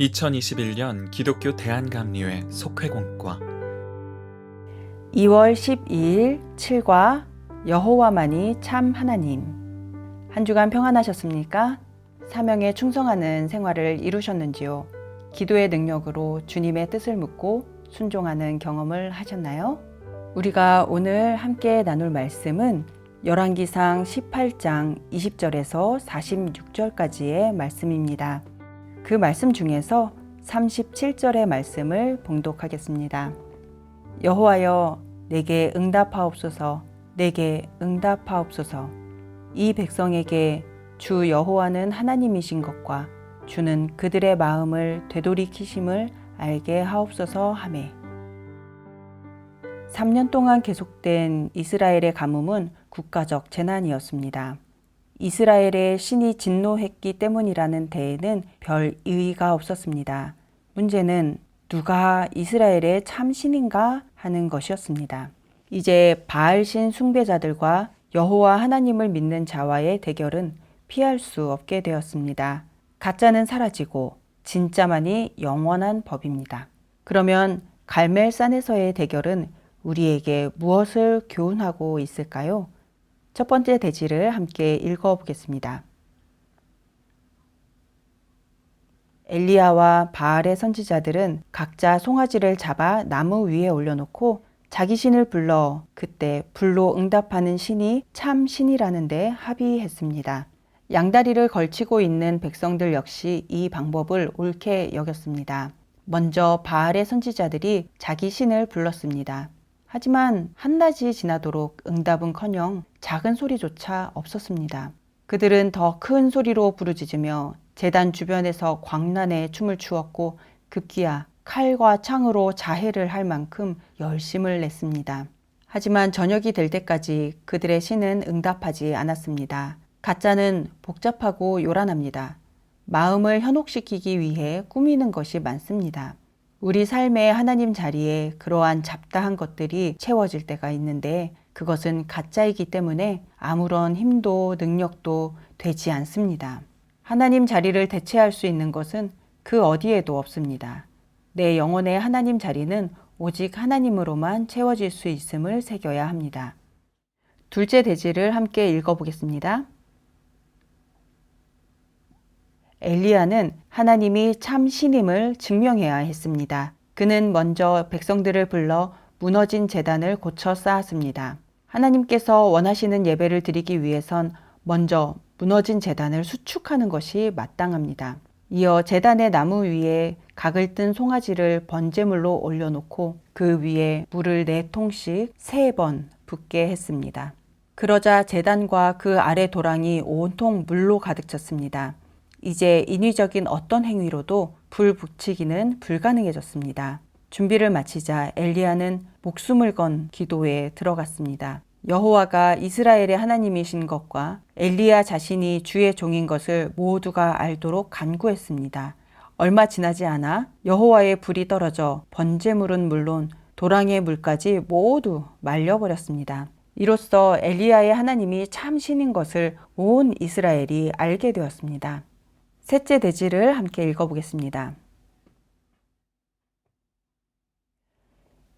2021년 기독교 대한감리회 속회공과 2월 12일 7과 여호와만이 참 하나님. 한 주간 평안하셨습니까? 사명에 충성하는 생활을 이루셨는지요? 기도의 능력으로 주님의 뜻을 묻고 순종하는 경험을 하셨나요? 우리가 오늘 함께 나눌 말씀은 열왕기상 18장 20절에서 46절까지의 말씀입니다. 그 말씀 중에서 37절의 말씀을 봉독하겠습니다. 여호와여, 내게 응답하옵소서, 내게 응답하옵소서. 이 백성에게 주 여호와는 하나님이신 것과 주는 그들의 마음을 되돌이키심을 알게 하옵소서 하매. 3년 동안 계속된 이스라엘의 가뭄은 국가적 재난이었습니다. 이스라엘의 신이 진노했기 때문이라는 데에는 별 의의가 없었습니다. 문제는 누가 이스라엘의 참 신인가 하는 것이었습니다. 이제 바알신 숭배자들과 여호와 하나님을 믿는 자와의 대결은 피할 수 없게 되었습니다. 가짜는 사라지고 진짜만이 영원한 법입니다. 그러면 갈멜산에서의 대결은 우리에게 무엇을 교훈하고 있을까요? 첫 번째 대지를 함께 읽어보겠습니다. 엘리야와 바알의 선지자들은 각자 송아지를 잡아 나무 위에 올려놓고 자기 신을 불러 그때 불로 응답하는 신이 참 신이라는데 합의했습니다. 양다리를 걸치고 있는 백성들 역시 이 방법을 옳게 여겼습니다. 먼저 바알의 선지자들이 자기 신을 불렀습니다. 하지만 한낮이 지나도록 응답은커녕 작은 소리조차 없었습니다. 그들은 더 큰 소리로 부르짖으며 제단 주변에서 광란의 춤을 추었고 급기야 칼과 창으로 자해를 할 만큼 열심을 냈습니다. 하지만 저녁이 될 때까지 그들의 신은 응답하지 않았습니다. 가짜는 복잡하고 요란합니다. 마음을 현혹시키기 위해 꾸미는 것이 많습니다. 우리 삶의 하나님 자리에 그러한 잡다한 것들이 채워질 때가 있는데 그것은 가짜이기 때문에 아무런 힘도 능력도 되지 않습니다. 하나님 자리를 대체할 수 있는 것은 그 어디에도 없습니다. 내 영혼의 하나님 자리는 오직 하나님으로만 채워질 수 있음을 새겨야 합니다. 둘째 대지를 함께 읽어보겠습니다. 엘리야는 하나님이 참 신임을 증명해야 했습니다. 그는 먼저 백성들을 불러 무너진 제단을 고쳐 쌓았습니다. 하나님께서 원하시는 예배를 드리기 위해선 먼저 무너진 제단을 수축하는 것이 마땅합니다. 이어 제단의 나무 위에 각을 뜬 송아지를 번제물로 올려놓고 그 위에 물을 4통씩 3번 붓게 했습니다. 그러자 제단과 그 아래 도랑이 온통 물로 가득 찼습니다. 이제 인위적인 어떤 행위로도 불 붙이기는 불가능해졌습니다. 준비를 마치자 엘리야는 목숨을 건 기도에 들어갔습니다. 여호와가 이스라엘의 하나님이신 것과 엘리야 자신이 주의 종인 것을 모두가 알도록 간구했습니다. 얼마 지나지 않아 여호와의 불이 떨어져 번제물은 물론 도랑의 물까지 모두 말려버렸습니다. 이로써 엘리야의 하나님이 참 신인 것을 온 이스라엘이 알게 되었습니다. 셋째 대지를 함께 읽어보겠습니다.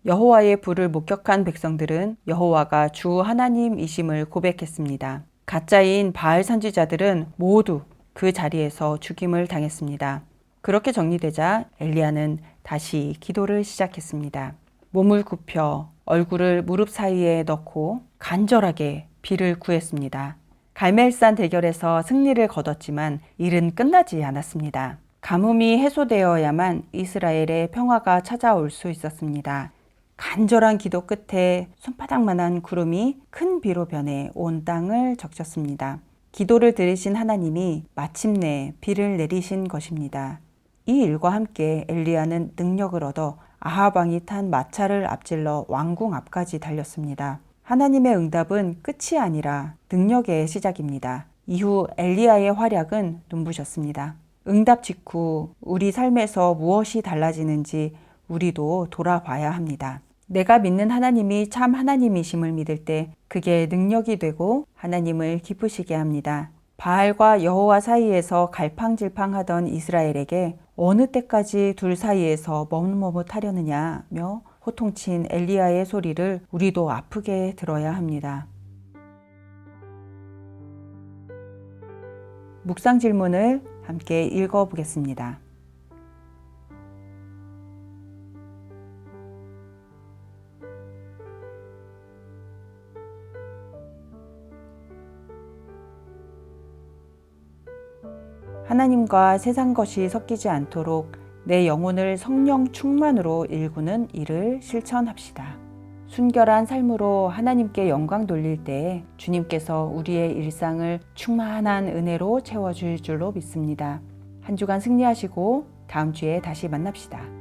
여호와의 불을 목격한 백성들은 여호와가 주 하나님이심을 고백했습니다. 가짜인 바알 선지자들은 모두 그 자리에서 죽임을 당했습니다. 그렇게 정리되자 엘리야는 다시 기도를 시작했습니다. 몸을 굽혀 얼굴을 무릎 사이에 넣고 간절하게 비를 구했습니다. 갈멜산 대결에서 승리를 거뒀지만 일은 끝나지 않았습니다. 가뭄이 해소되어야만 이스라엘의 평화가 찾아올 수 있었습니다. 간절한 기도 끝에 손바닥만한 구름이 큰 비로 변해 온 땅을 적셨습니다. 기도를 들으신 하나님이 마침내 비를 내리신 것입니다. 이 일과 함께 엘리야는 능력을 얻어 아합 왕이 탄 마차를 앞질러 왕궁 앞까지 달렸습니다. 하나님의 응답은 끝이 아니라 능력의 시작입니다. 이후 엘리야의 활약은 눈부셨습니다. 응답 직후 우리 삶에서 무엇이 달라지는지 우리도 돌아봐야 합니다. 내가 믿는 하나님이 참 하나님이심을 믿을 때 그게 능력이 되고 하나님을 기쁘시게 합니다. 바알과 여호와 사이에서 갈팡질팡하던 이스라엘에게 어느 때까지 둘 사이에서 머뭇머뭇하려느냐며 호통친 엘리야의 소리를 우리도 아프게 들어야 합니다. 묵상 질문을 함께 읽어보겠습니다. 하나님과 세상 것이 섞이지 않도록 내 영혼을 성령 충만으로 일구는 일을 실천합시다. 순결한 삶으로 하나님께 영광 돌릴 때에 주님께서 우리의 일상을 충만한 은혜로 채워줄 줄로 믿습니다. 한 주간 승리하시고 다음 주에 다시 만납시다.